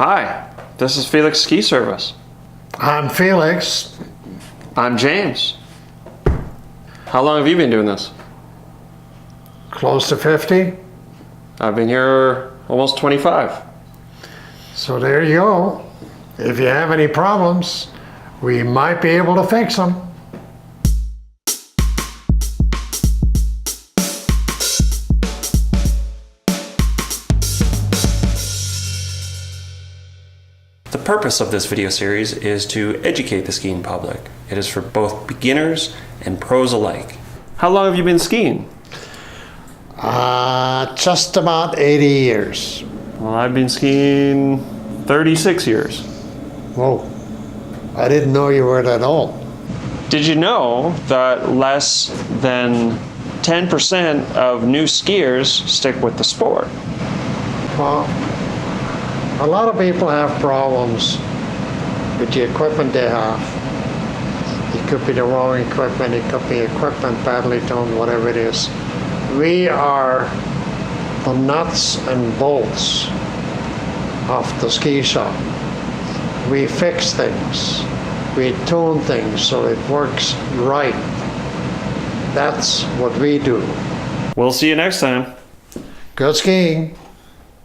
Hi, this is Felix Ski Service. I'm Felix. I'm James. How long have you been doing this? Close to 50. I've been here almost 25. So there you go. If you have any problems, we might be able to fix them. The purpose of this video series is to educate the skiing public. It is for both beginners and pros alike. How long have you been skiing? Just about 80 years. Well, I've been skiing 36 years. Whoa, I didn't know you were that old. Did you know that less than 10% of new skiers stick with the sport? Well, a lot of people have problems with the equipment they have. It could be the wrong equipment, it could be equipment badly done, whatever it is. We are the nuts and bolts of the ski shop. We fix things, we tune things so it works right. That's what we do. We'll see you next time. Good skiing.